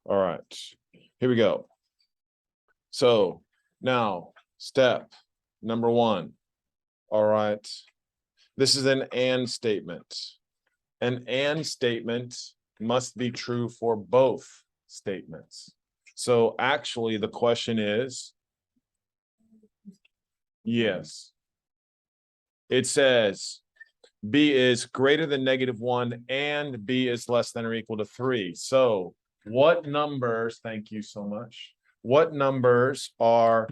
All right, here we go. So now step number one. All right, this is an and statement. An and statement must be true for both statements. So actually the question is, yes. It says B is greater than -1 and B is less than or equal to 3. So what numbers, thank you so much. What numbers are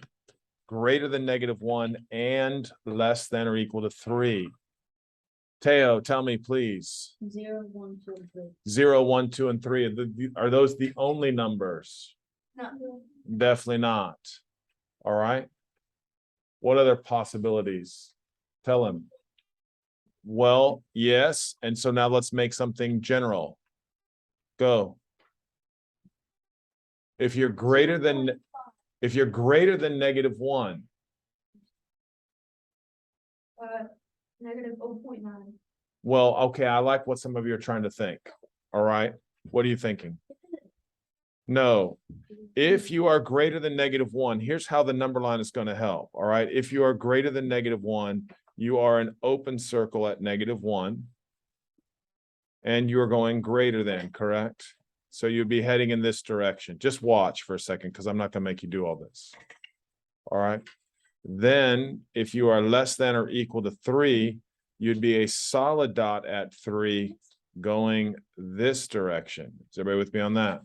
greater than -1 and less than or equal to 3? Teo, tell me, please. 0, 1, 2, and 3. 0, 1, 2, and 3. Are those the only numbers? No. Definitely not. All right. What other possibilities? Tell him. Well, yes. And so now let's make something general. Go. If you're greater than -1. Negative 0.9. Well, okay, I like what some of you are trying to think. All right. What are you thinking? No. If you are greater than -1, here's how the number line is going to help. All right. If you are greater than -1, you are an open circle at -1. And you're going greater than, correct? So you'd be heading in this direction. Just watch for a second, because I'm not going to make you do all this. All right. Then if you are less than or equal to 3, you'd be a solid dot at 3 going this direction. Is everybody with me on that?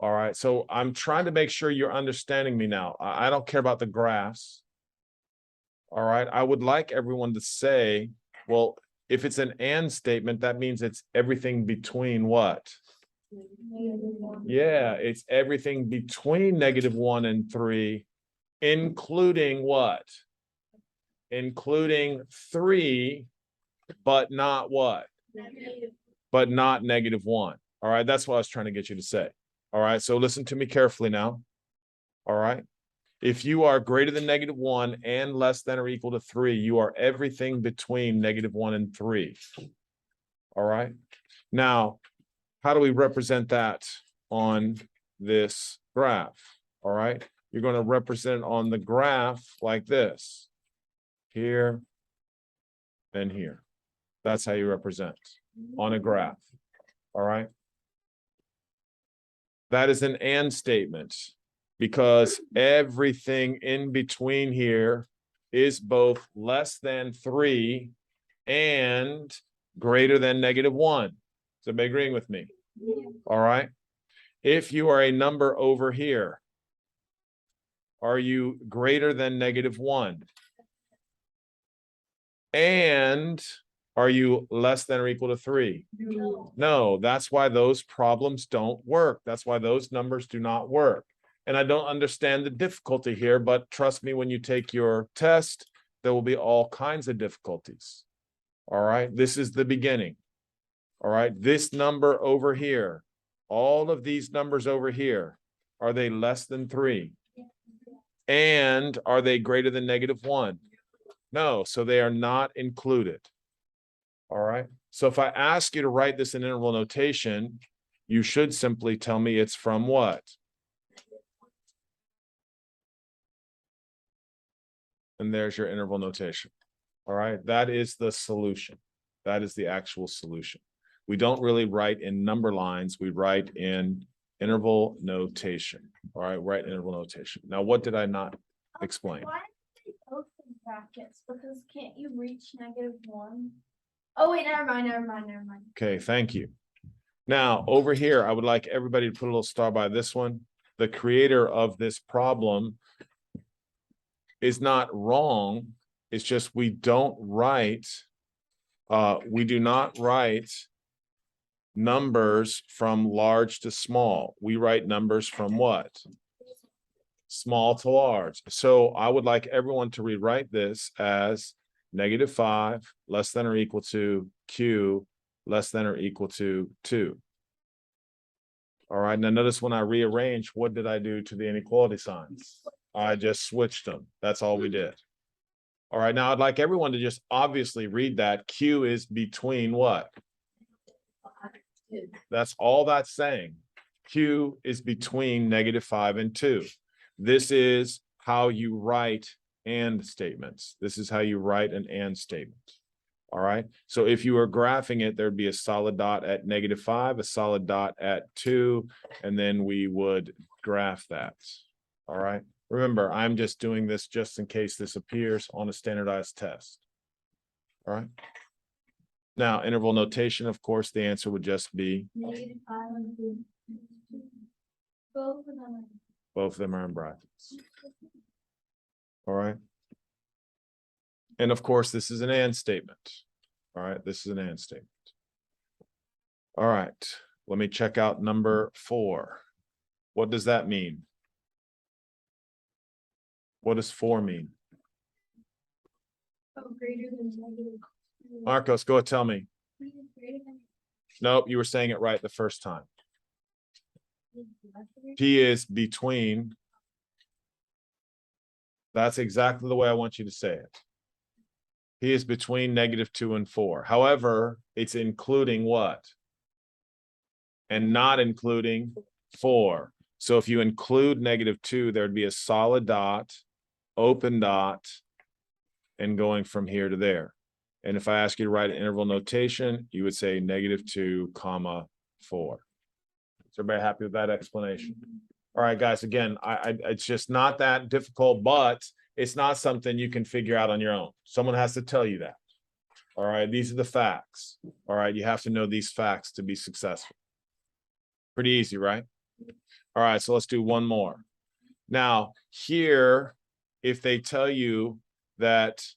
All right. So I'm trying to make sure you're understanding me now. I don't care about the graphs. All right. I would like everyone to say, well, if it's an and statement, that means it's everything between what? Yeah, it's everything between -1 and 3, including what? Including 3, but not what? But not -1. All right, that's what I was trying to get you to say. All right, so listen to me carefully now. All right. If you are greater than -1 and less than or equal to 3, you are everything between -1 and 3. All right. Now, how do we represent that on this graph? All right. You're going to represent it on the graph like this. Here and here. That's how you represent on a graph. All right. That is an and statement, because everything in between here is both less than 3 and greater than -1. Is everybody agreeing with me? All right. If you are a number over here, are you greater than -1? And are you less than or equal to 3? No, that's why those problems don't work. That's why those numbers do not work. And I don't understand the difficulty here, but trust me, when you take your test, there will be all kinds of difficulties. All right, this is the beginning. All right, this number over here, all of these numbers over here, are they less than 3? And are they greater than -1? No, so they are not included. All right, so if I ask you to write this in interval notation, you should simply tell me it's from what? And there's your interval notation. All right, that is the solution. That is the actual solution. We don't really write in number lines, we write in interval notation. All right, write interval notation. Now, what did I not explain? Why do they both in brackets? Because can't you reach -1? Oh wait, never mind. Okay, thank you. Now, over here, I would like everybody to put a little star by this one. The creator of this problem is not wrong. It's just we do not write numbers from large to small. We write numbers from what? Small to large. So I would like everyone to rewrite this as -5 less than or equal to q less than or equal to 2. All right, now notice when I rearrange, what did I do to the inequality signs? I just switched them. That's all we did. All right, now I'd like everyone to just obviously read that q is between what? That's all that's saying. Q is between -5 and 2. This is how you write and statements. This is how you write an and statement. All right. So if you were graphing it, there'd be a solid dot at -5, a solid dot at 2, and then we would graph that. All right. Remember, I'm just doing this just in case this appears on a standardized test. All right. Now, interval notation, of course, the answer would just be -5 and 2. Both of them. both of them are in brackets. All right. And of course, this is an and statement. All right, this is an and statement. All right, let me check out number 4. What does that mean? What does 4 mean? Oh, greater than -2. Marcos, go ahead, tell me. Greater than Nope, you were saying it right the first time. P is between. That's exactly the way I want you to say it. P is between -2 and 4. However, it's including what? And not including 4. So if you include -2, there'd be a solid dot, open dot, and going from here to there. And if I ask you to write an interval notation, you would say -2, 4. Is everybody happy with that explanation? All right, guys, again, it's just not that difficult, but it's not something you can figure out on your own. Someone has to tell you that. All right, these are the facts. All right, you have to know these facts to be successful. Pretty easy, right? All right, so let's do one more. Now, here, if they tell you that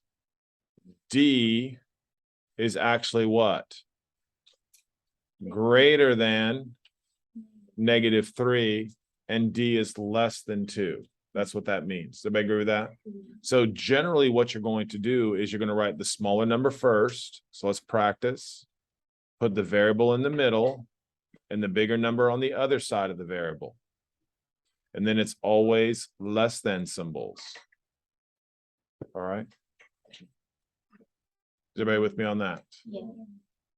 D is actually what? Greater than -3, and D is less than 2. That's what that means. Does everybody agree with that? So generally what you're going to do is you're going to write the smaller number first. So let's practice. Put the variable in the middle and the bigger number on the other side of the variable. And then it's always less than symbols. All right. Is everybody with me on that? Yeah.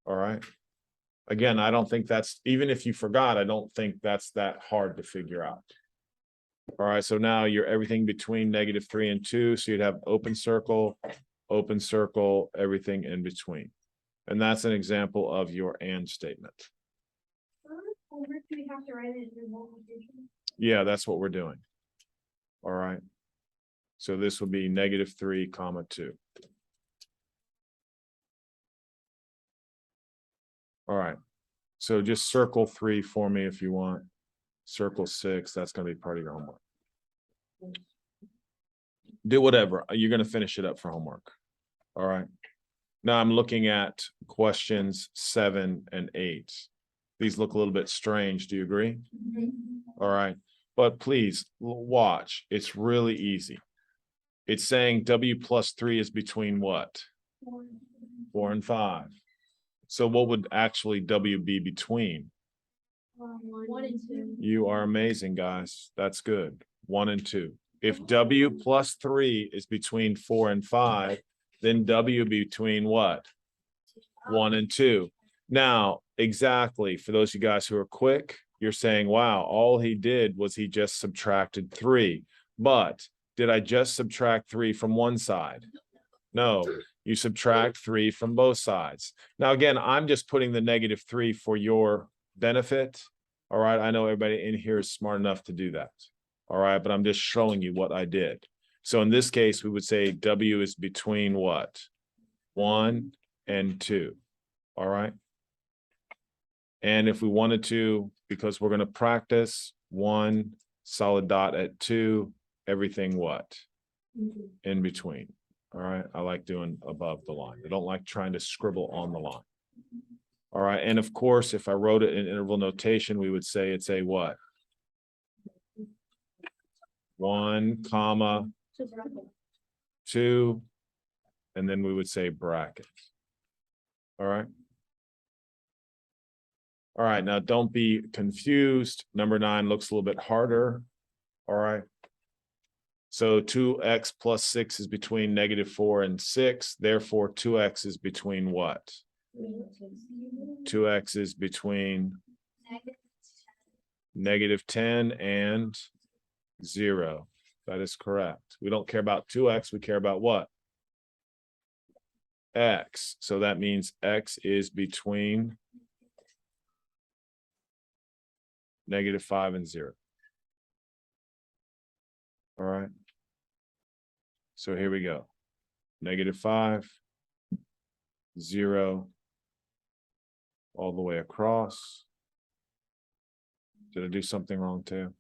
All right. Again, I don't think that's, even if you forgot, I don't think that's that hard to figure out. All right, so now you're everything between -3 and 2. So you'd have open circle, everything in between. And that's an example of your and statement. Homework, do we have to write it in multiplication? Yeah, that's what we're doing. All right. So this would be -3, 2. All right. So just circle 3 for me if you want. Circle 6, that's going to be part of your homework. Do whatever. You're going to finish it up for homework. All right. Now I'm looking at questions 7 and 8. These look a little bit strange. Do you agree? All right. But please watch. It's really easy. It's saying W plus 3 is between what? 4 and 5. So what would actually W be between? 1 and 2. You are amazing, guys. That's good. 1 and 2. If W plus 3 is between 4 and 5, then W between what? 1 and 2. Now, exactly, for those of you guys who are quick, you're saying, wow, all he did was he just subtracted 3. But did I just subtract 3 from one side? No, you subtract 3 from both sides. Now, again, I'm just putting the -3 for your benefit. All right, I know everybody in here is smart enough to do that. All right, but I'm just showing you what I did. So in this case, we would say W is between what? 1 and 2. All right. And if we wanted to, because we're going to practice 1 solid dot at 2, everything what? In between. All right. I like doing above the line. I don't like trying to scribble on the line. All right. And of course, if I wrote it in interval notation, we would say it's a what? 1, 2, and then we would say bracket. All right. All right. Now don't be confused. Number 9 looks a little bit harder. All right. So 2x plus 6 is between -4 and 6. Therefore, 2x is between what? 2x is between -10 and 0. That is correct. We don't care about 2x, we care about what? X. So that means x is between -5 and 0. All right. So here we go. -5, 0, all the way across. Did I do something wrong too?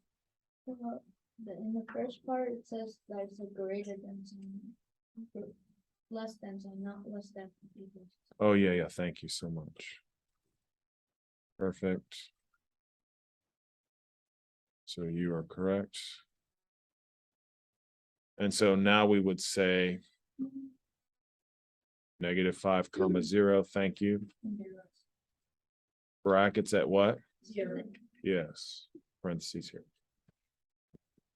In the first part, it says there's a greater than sign. Less than sign, not less than equals. Oh, yeah, yeah. Thank you so much. Perfect. So you are correct. And so now we would say -5, 0. Thank you. Brackets at what? 0. Yes. Parentheses here.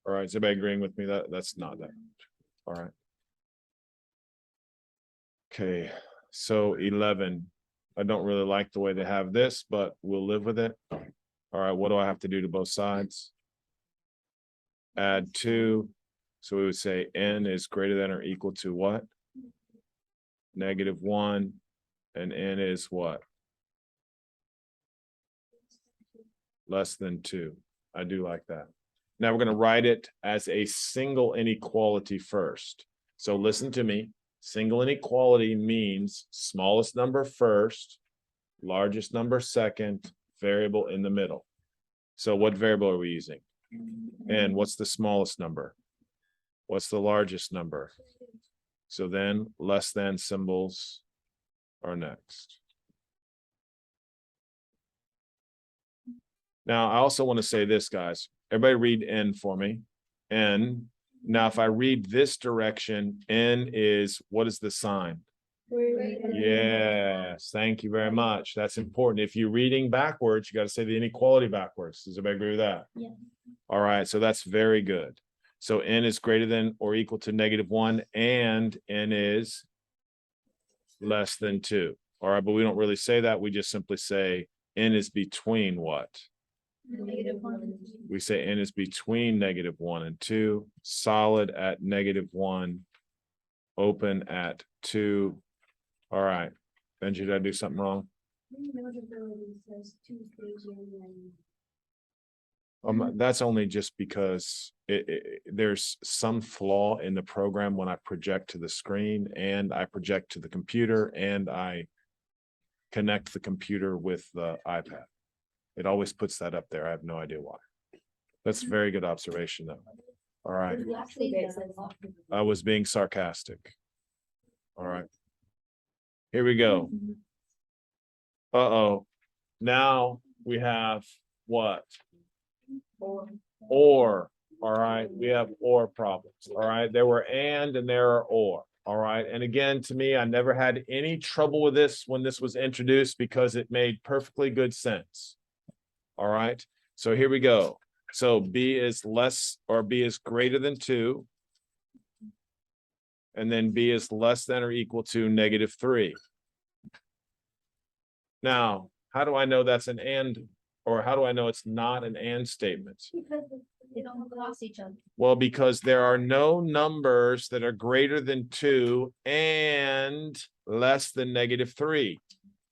All right. Is everybody agreeing with me? That's not that. All right. Okay. So 11. I don't really like the way they have this, but we'll live with it. All right. What do I have to do to both sides? Add 2. So we would say n is greater than or equal to what? -1. And n is what? Less than 2. I do like that. Now we're going to write it as a single inequality first. So listen to me. Single inequality means smallest number first, largest number second, variable in the middle. So what variable are we using? And what's the smallest number? What's the largest number? So then less than symbols are next. Now, I also want to say this, guys. Everybody read n for me. N. Now, if I read this direction, n is, what is the sign? Yes, thank you very much. That's important. If you're reading backwards, you got to say the inequality backwards. Does everybody agree with that? Yeah. All right, so that's very good. So n is greater than or equal to -1, and n is less than 2. All right, but we don't really say that. We just simply say n is between what? -1. We say n is between -1 and 2, solid at -1, open at 2. All right. Benji, did I do something wrong? That's only just because there's some flaw in the program when I project to the screen and I project to the computer and I connect the computer with the iPad. It always puts that up there. I have no idea why. That's a very good observation, though. All right. I was being sarcastic. All right. Here we go. Uh-oh. Now we have what? Or. All right. We have or problems. All right. There were and there are or. All right. And again, to me, I never had any trouble with this when this was introduced because it made perfectly good sense. All right. So here we go. So b is less or b is greater than 2. And then b is less than or equal to -3. Now, how do I know that's an and, or how do I know it's not an and statement? Because they don't cross each other. Well, because there are no numbers that are greater than 2 and less than -3.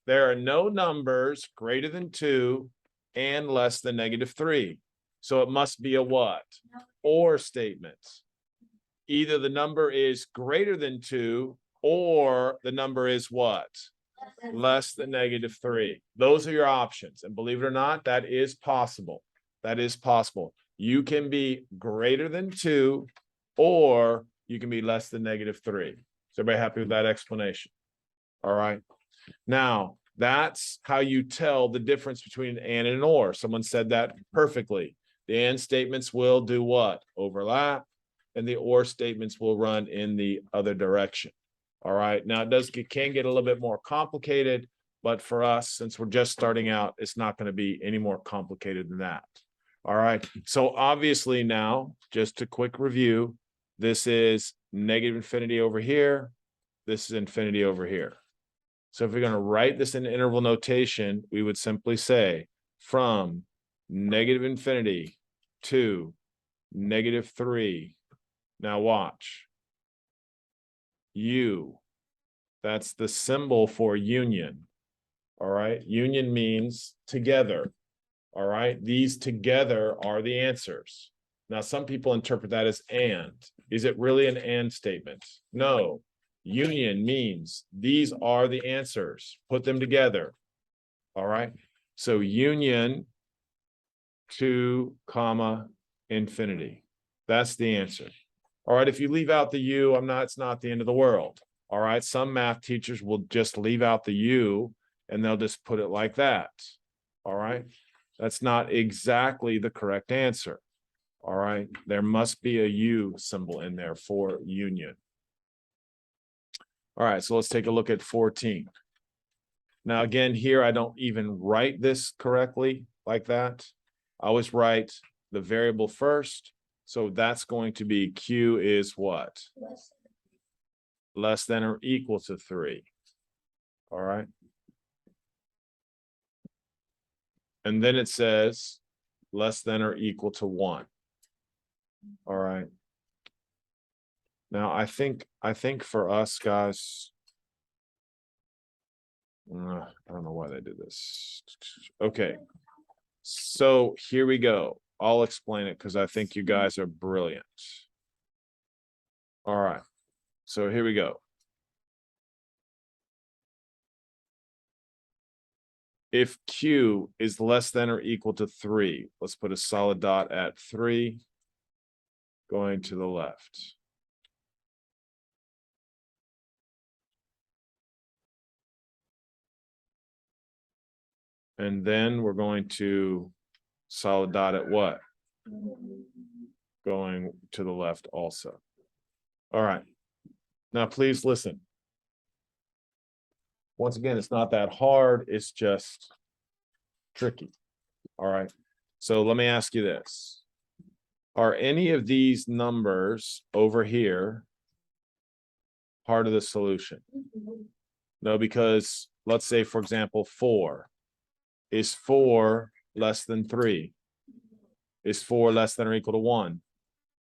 There are no numbers greater than 2 and less than -3. So it must be a what? Or statement. Either the number is greater than 2 or the number is what? Less than -3. Those are your options. And believe it or not, that is possible. That is possible. You can be greater than 2 or you can be less than -3. Is everybody happy with that explanation? All right. Now, that's how you tell the difference between an and an or. Someone said that perfectly. The and statements will do what? Overlap. And the or statements will run in the other direction. All right. Now it can get a little bit more complicated, but for us, since we're just starting out, it's not going to be any more complicated than that. All right. So obviously now, just a quick review, this is -infinity over here. This is infinity over here. So if we're going to write this in interval notation, we would simply say from negative infinity, 2, negative 3. Now watch. U, that's the symbol for union. All right, union means together. All right, these together are the answers. Now, some people interpret that as and. Is it really an and statement? No. Union means these are the answers. Put them together. All right. So union 2, infinity. That's the answer. All right. If you leave out the U, it's not the end of the world. All right. Some math teachers will just leave out the U and they'll just put it like that. All right. That's not exactly the correct answer. All right. There must be a U symbol in there for union. All right. So let's take a look at 14. Now, again, here, I don't even write this correctly like that. I always write the variable first. So that's going to be Q is what? Less than or equal to 3. All right. And then it says less than or equal to 1. All right. Now, I think for us guys, I don't know why they did this. Okay. So here we go. I'll explain it because I think you guys are brilliant. All right. So here we go. If Q is less than or equal to 3, let's put a solid dot at 3 going to the left. And then we're going to solid dot at what? Going to the left also. All right. Now, please listen. Once again, it's not that hard. It's just tricky. All right. So let me ask you this. Are any of these numbers over here part of the solution? No, because let's say, for example, 4. Is 4 less than 3? Is 4 less than or equal to 1?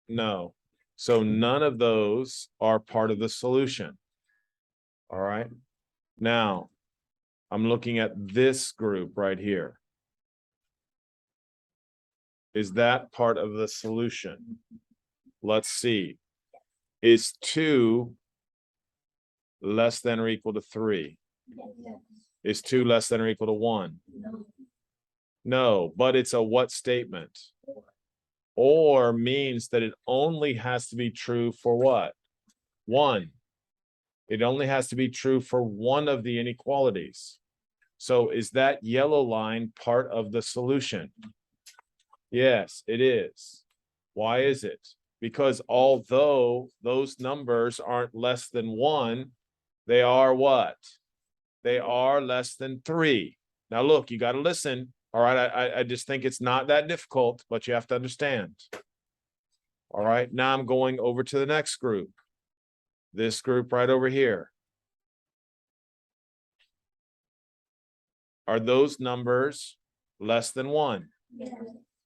No. So none of those are part of the solution. All right. Now, I'm looking at this group right here. Is that part of the solution? Let's see. Is 2 less than or equal to 3? Is 2 less than or equal to 1? No, but it's a what statement? Or means that it only has to be true for what? 1. It only has to be true for one of the inequalities. So is that yellow line part of the solution? Yes, it is. Why is it? Because although those numbers aren't less than 1, they are what? They are less than 3. Now look, you got to listen. All right, I just think it's not that difficult, but you have to understand. All right, now I'm going over to the next group. This group right over here. Are those numbers less than 1? Yes.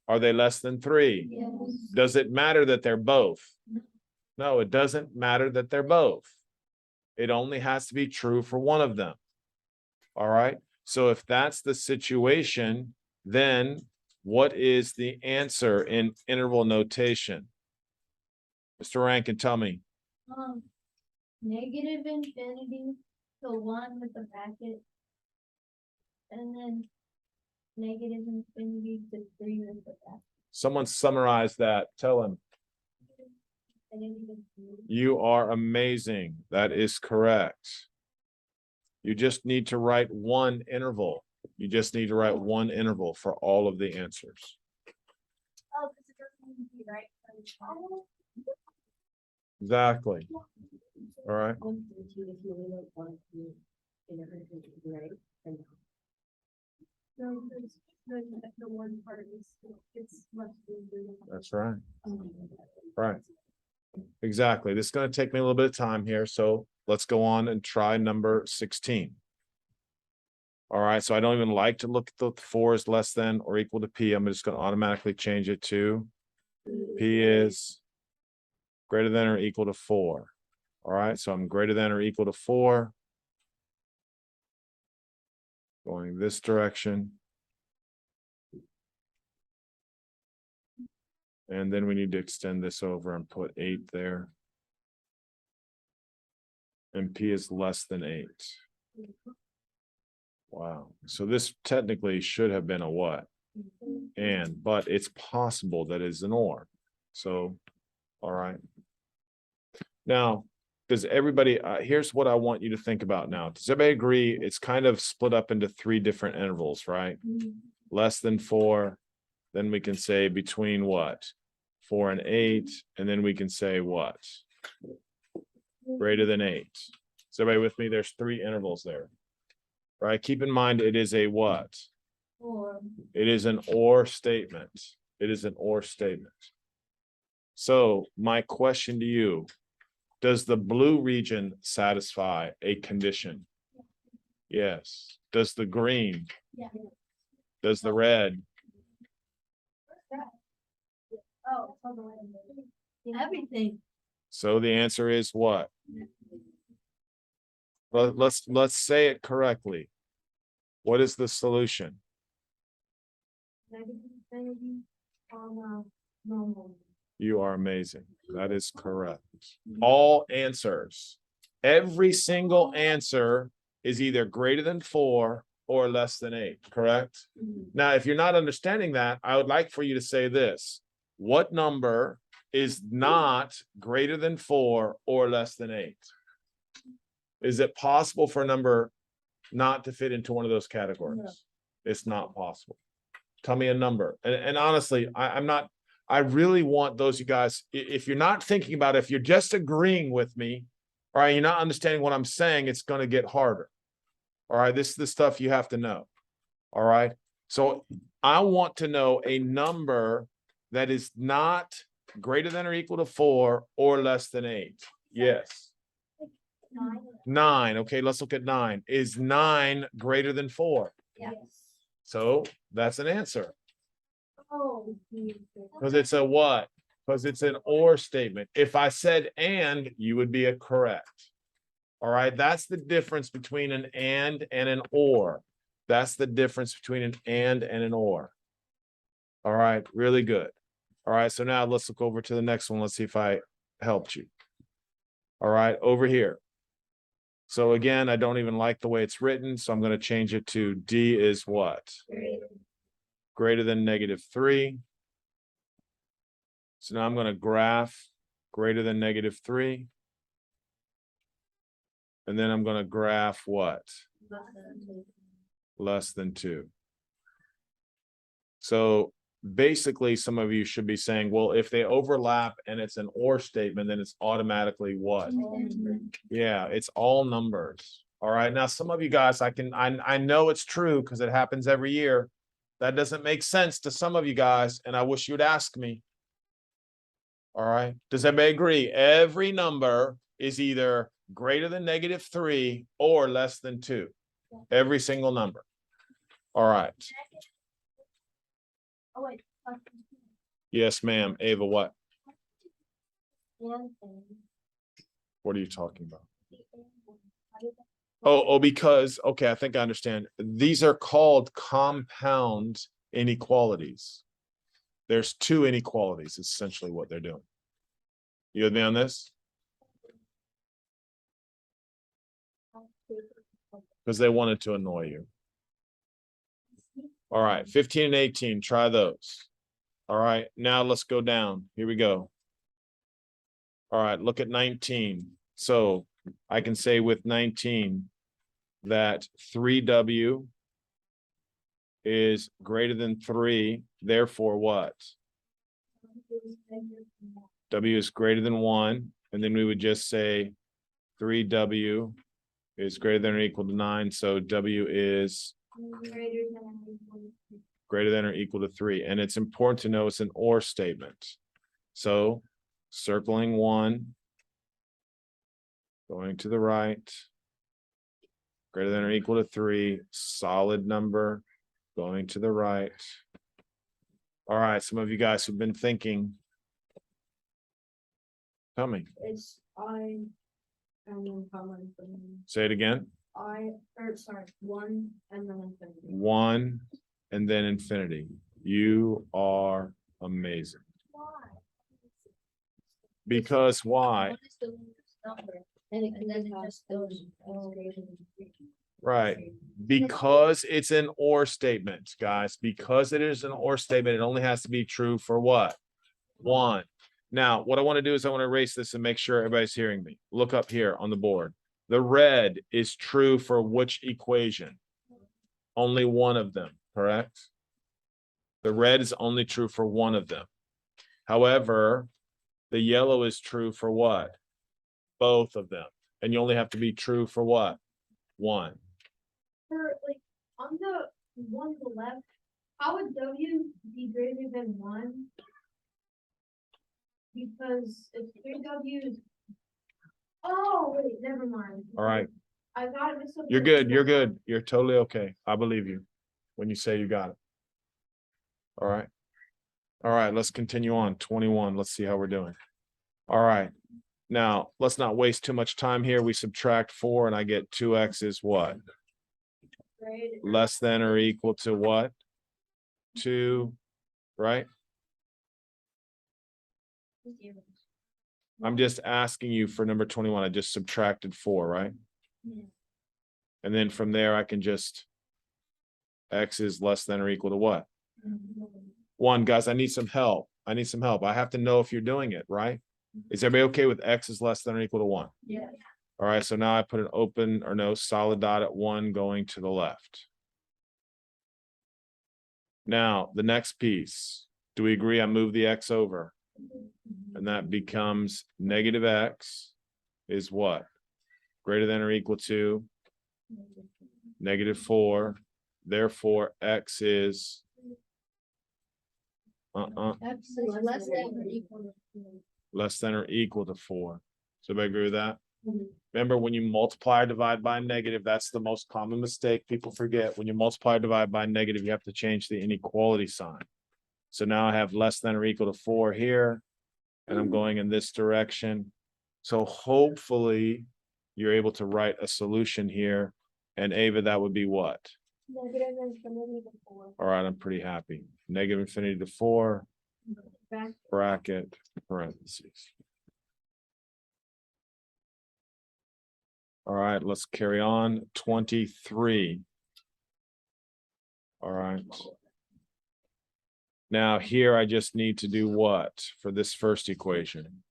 Are they less than 3? Yes. Does it matter that they're both? No, it doesn't matter that they're both. It only has to be true for one of them. All right. So if that's the situation, then what is the answer in interval notation? Mr. Rankin, tell me. Negative infinity to 1 with the bracket. And then negative infinity to 3 with the bracket. Someone summarize that. Tell him. You are amazing. That is correct. You just need to write one interval. You just need to write one interval for all of the answers. Oh, because it doesn't need to be right. Exactly. All right. So the one part is it's much easier. That's right. Right. Exactly. This is going to take me a little bit of time here. So let's go on and try number 16. All right, so I don't even like to look at the 4 is less than or equal to P. I'm just going to automatically change it to P is greater than or equal to 4. All right, so I'm greater than or equal to 4. Going this direction. And then we need to extend this over and put 8 there. And P is less than 8. Wow. So this technically should have been a what? But it's possible that it's an or. So, all right. Now, does everybody, here's what I want you to think about now. Does everybody agree it's kind of split up into 3 different intervals, right? Less than 4, then we can say between what? 4 and 8, and then we can say what? Greater than 8. Is everybody with me? There's 3 intervals there. Right? Keep in mind it is a what? Or. It is an or statement. It is an or statement. So my question to you, does the blue region satisfy a condition? Yes. Does the green? Yeah. Does the red? Oh, everything. So the answer is what? Let's say it correctly. What is the solution? You are amazing. That is correct. All answers. Every single answer is either greater than 4 or less than 8, correct? Now, if you're not understanding that, I would like for you to say this. What number is not greater than 4 or less than 8? Is it possible for a number not to fit into one of those categories? No. It's not possible. Tell me a number. And honestly, I really want those you guys, if you're not thinking about it, if you're just agreeing with me, all right, you're not understanding what I'm saying, it's going to get harder. All right, this is the stuff you have to know. All right. So I want to know a number that is not greater than or equal to 4 or less than 8. Yes. 9. Okay, let's look at 9. Is 9 greater than 4? Yes. So that's an answer. Oh. Because it's a what? Because it's an or statement. If I said and, you would be a correct. All right, that's the difference between an and an or. That's the difference between an and an or. All right, really good. All right, so now let's look over to the next one. Let's see if I helped you. All right, over here. So again, I don't even like the way it's written, so I'm going to change it to D is what? Greater than -3. So now I'm going to graph greater than -3. And then I'm going to graph what? Less than 2. So basically, some of you should be saying, well, if they overlap and it's an or statement, then it's automatically what? Yeah, it's all numbers. All right. Now, some of you guys, I know it's true because it happens every year. That doesn't make sense to some of you guys, and I wish you'd ask me. All right. Does everybody agree? Every number is either greater than -3 or less than 2. Every single number. All right. Oh, wait. Yes, ma'am. Ava, what? What are you talking about? Oh, because, okay, I think I understand. These are called compound inequalities. There's 2 inequalities, essentially what they're doing. You with me on this? Because they wanted to annoy you. All right, 15 and 18, try those. All right, now let's go down. Here we go. All right, look at 19. So I can say with 19 that 3W is greater than 3, therefore what? W is greater than 1, and then we would just say 3W is greater than or equal to 9, so W is greater than or equal to 3. And it's important to know it's an or statement. So circling 1, going to the right, greater than or equal to 3, solid number, going to the right. All right, some of you guys who've been thinking. Tell me, It's I and then comma infinity. say it again. One and then infinity. 1 and then infinity. You are amazing. Why? Because why? What is the lowest number? And then it just goes. Right. Because it's an or statement, guys. Because it is an or statement, it only has to be true for what? 1. Now, what I want to do is I want to erase this and make sure everybody's hearing me. Look up here on the board. The red is true for which equation? Only one of them, correct? The red is only true for one of them. However, the yellow is true for what? Both of them. And you only have to be true for what? 1. For like on the one to the left, how would W be greater than 1? Because if 3W is. Oh, wait, never mind. All right. I got it mixed up. You're with good. You're 1. good. You're totally okay. I believe you when you say you got it. All right. All right. Let's continue on. 21. Let's see how we're doing. All right. Now, let's not waste too much time here. We subtract 4 and I get 2x is what? Greater. Less than or equal to what? 2, right? I'm just asking you for number 21. I just subtracted 4, right? Yeah. And then from there, I can just x is less than or equal to what? 1, guys, I need some help. I need some help. I have to know if you're doing it, right? Is everybody okay with x is less than or equal to 1? Yeah. All right, so now I put an open or no solid dot at 1 going to the left. Now, the next piece, do we agree I move the x over? And that becomes negative x is what? Greater than or equal to negative 4. Therefore, x is X is less than or equal to 4. less than or equal to 4. So everybody agree with that? Mhm. Remember, when you multiply or divide by a negative, that's the most common mistake people forget. When you multiply or divide by a negative, you have to change the inequality sign. So now I have less than or equal to 4 here, and I'm going in this direction. So hopefully you're able to write a solution here. And Ava, that would be what? Negative infinity to 4. All right, I'm pretty happy. Negative infinity to 4, Back. bracket, parentheses. All right, let's carry on. 23. All right. Now here I just need to do what for this first equation?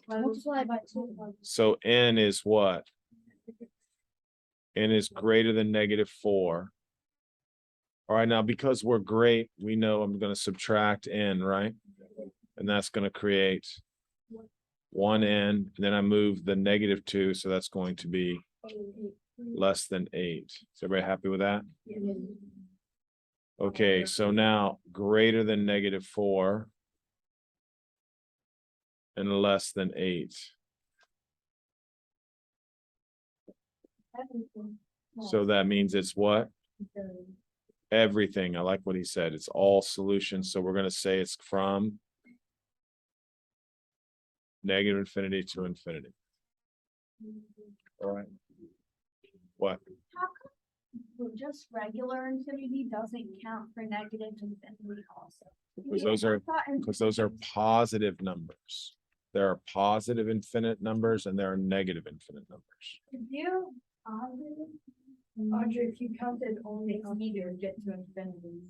Multiply by 2. So n is what? N is greater than negative 4. All right, now because we're great, we know I'm going to subtract n, right? And that's going to create 1n, and then I move the negative 2, so that's going to be less than 8. Is everybody happy with that? Okay, so now greater than negative 4 and less than 8. So that means it's what? Everything. I like what he said. It's all solutions. So we're going to say it's from negative infinity to infinity. All right. What? Just regular infinity doesn't count for negative infinity also. Because those are positive numbers. There are positive infinite numbers and there are negative infinite numbers. If you, Audrey, if you counted only on either get to infinity.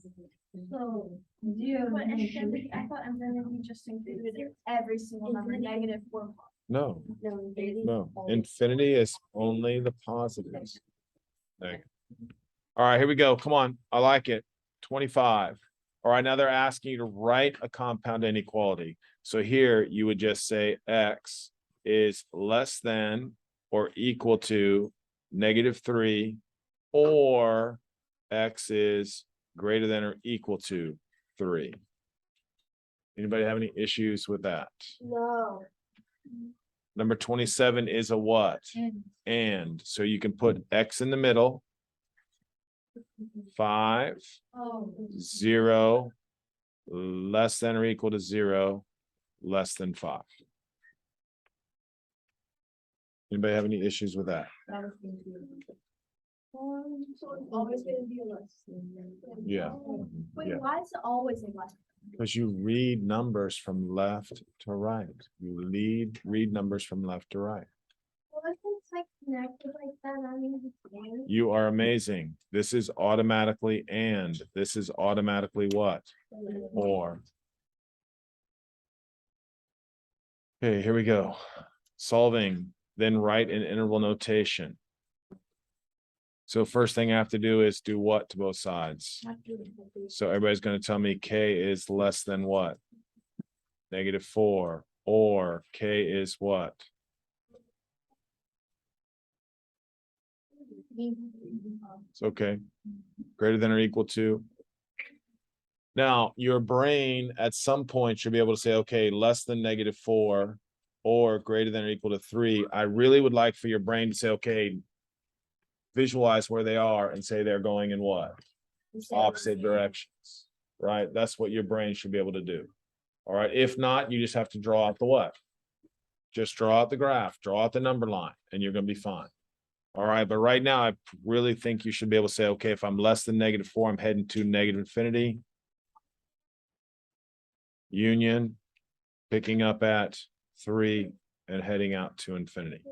So, but infinity, I thought infinity just included every single number, negative 4. No, no. Infinity is only the positives. Negative. All right, here we go. Come on. I like it. 25. All right, now they're asking you to write a compound inequality. So here you would just say x is less than or equal to negative 3, or x is greater than or equal to 3. Anybody have any issues with that? No. Number 27 is a what? And so you can put X in the middle. 5, 0, less than or equal to 0, less than 5. Anybody have any issues with that? So it's always gonna be a less. Yeah. Wait, Yeah. why is it always a less? Because you read numbers from left to right. You read numbers from left to right. Well, if it's like connected like that, I mean, it's You are amazing. This is automatically and. This is automatically what? Or. Okay, here we go. Solving, then write an interval notation. So first thing I have to do is do what to both sides? So everybody's going to tell me K is less than what? -4, or K is what? It's okay. Greater than or equal to. Now, your brain at some point should be able to say, okay, less than -4 or greater than or equal to 3. I really would like for your brain to say, okay, visualize where they are and say they're going in what? Opposite directions, right? That's what your brain should be able to do. All right. If not, you just have to draw out the what? Just draw out the graph, draw out the number line, and you're going to be fine. All right. But right now, I really think you should be able to say, okay, if I'm less than -4, I'm heading to negative infinity. Union, picking up at 3 and heading out to infinity.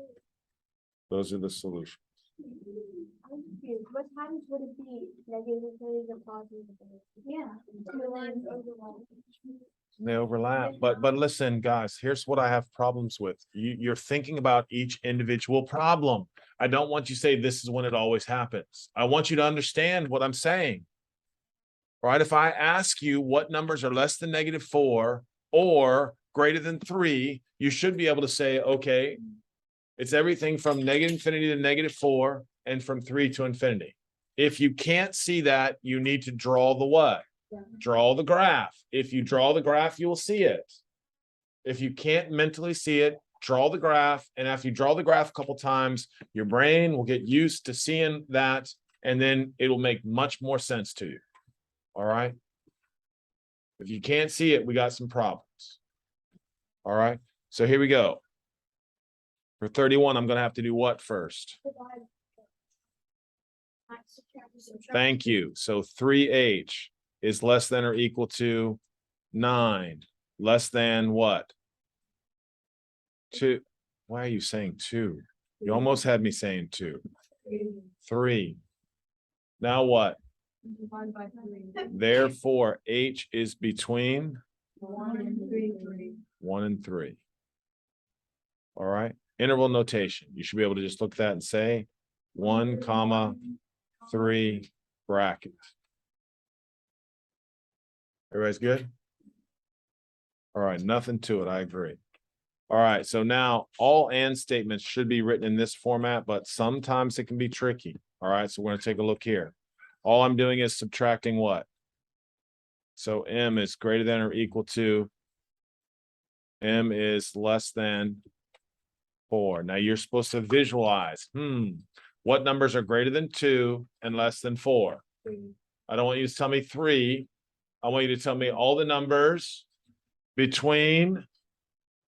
Those are the solutions. I'm confused. What times would it be negative infinity and positive infinity? Yeah. Two lines overlap. They overlap, but listen, guys, here's what I have problems with. You're thinking about each individual problem. I don't want you to say this is when it always happens. I want you to understand what I'm saying. All right, if I ask you what numbers are less than -4 or greater than 3, you should be able to say, okay, it's everything from negative infinity to -4 and from 3 to infinity. If you can't see that, you need to draw the what? Draw the graph. If you draw the graph, you will see it. If you can't mentally see it, draw the graph. And after you draw the graph a couple times, your brain will get used to seeing that, and then it'll make much more sense to you. All right. If you can't see it, we got some problems. All right. So here we go. For 31, I'm going to have to do what first? Thank you. So 3h is less than or equal to 9. Less than what? 2. Why are you saying 2? You almost had me saying 2. 3. Now what? Therefore, h is between 1 and 3. All right. Interval notation. You should be able to just look at that and say 1, 3 bracket. Everybody's good? All right, nothing to it. I agree. All right, so now all and statements should be written in this format, but sometimes it can be tricky. All right, so we're going to take a look here. All I'm doing is subtracting what? So m is greater than or equal to, m is less than 4. Now you're supposed to visualize, what numbers are greater than 2 and less than 4? I don't want you to tell me 3. I want you to tell me all the numbers between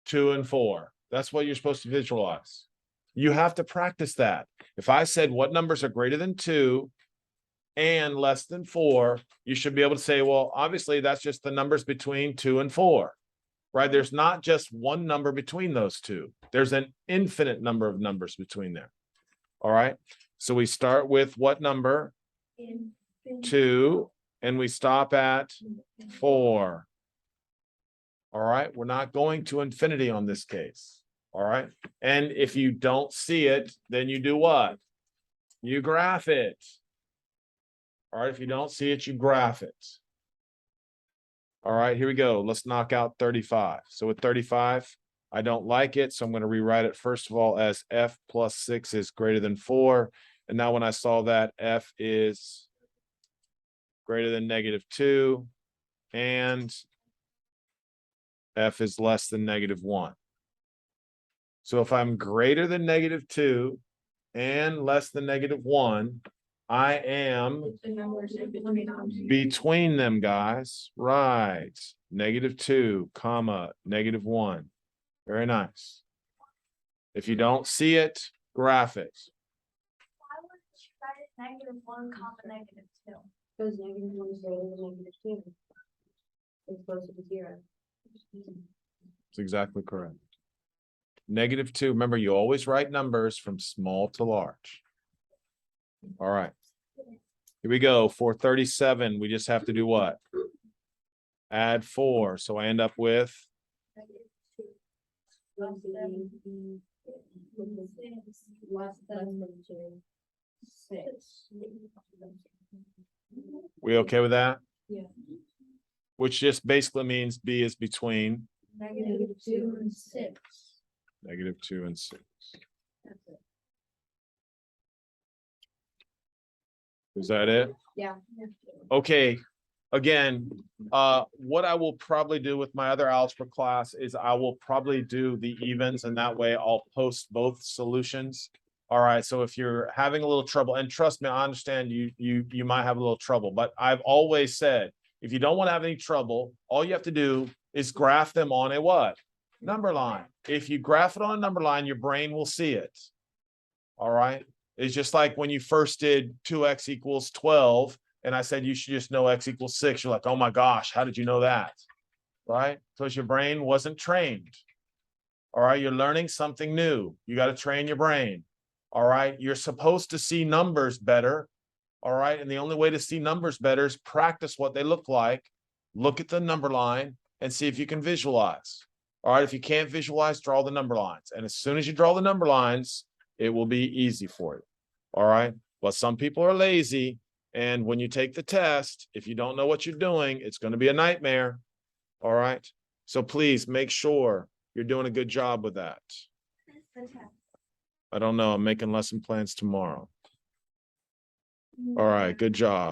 2 and 4. That's what you're supposed to visualize. You have to practice that. If I said what numbers are greater than 2 and less than 4, you should be able to say, well, obviously that's just the numbers between 2 and 4, right? There's not just one number between those two. There's an infinite number of numbers between there. All right. So we start with what number? 2, and we stop at 4. All right. We're not going to infinity on this case. All right. And if you don't see it, then you do what? You graph it. All right. If you don't see it, you graph it. All right. Here we go. Let's knock out 35. So with 35, I don't like it. So I'm going to rewrite it first of all as f plus 6 is greater than 4. And now when I saw that, f is greater than -2 and f is less than -1. So if I'm greater than -2 and less than -1, I am The numbers in between them. between them, guys. Right. -2, comma, -1. Very nice. If you don't see it, graph it. Why would you write it -1, -2? Because -1 is greater than -2. It's closer to 0. That's exactly correct. -2, remember, you always write numbers from small to large. All right. Here we go. For 37, we just have to do what? Add 4. So I end up with Less than 2. 6. we okay with that? Yeah. Which just basically means B is between -2 and 6. -2 and 6. That's it. Is that it? Yeah. Okay. Again, what I will probably do with my other algebra class is I will probably do the evens, and that way I'll post both solutions. All right. So if you're having a little trouble, and trust me, I understand you might have a little trouble, but I've always said, if you don't want to have any trouble, all you have to do is graph them on a what? Number line. If you graph it on a number line, your brain will see it. All right. It's just like when you first did 2x = 12, and I said you should just know x = 6. You're like, oh my gosh, how did you know that? Right? Because your brain wasn't trained. All right. You're learning something new. You got to train your brain. All right. You're supposed to see numbers better. All right. And the only way to see numbers better is practice what they look like. Look at the number line and see if you can visualize. All right. If you can't visualize, draw the number lines. And as soon as you draw the number lines, it will be easy for you. All right. But some people are lazy. And when you take the test, if you don't know what you're doing, it's going to be a nightmare. All right. So please make sure you're doing a good job with that. I don't know. I'm making lesson plans tomorrow. All right. Good job.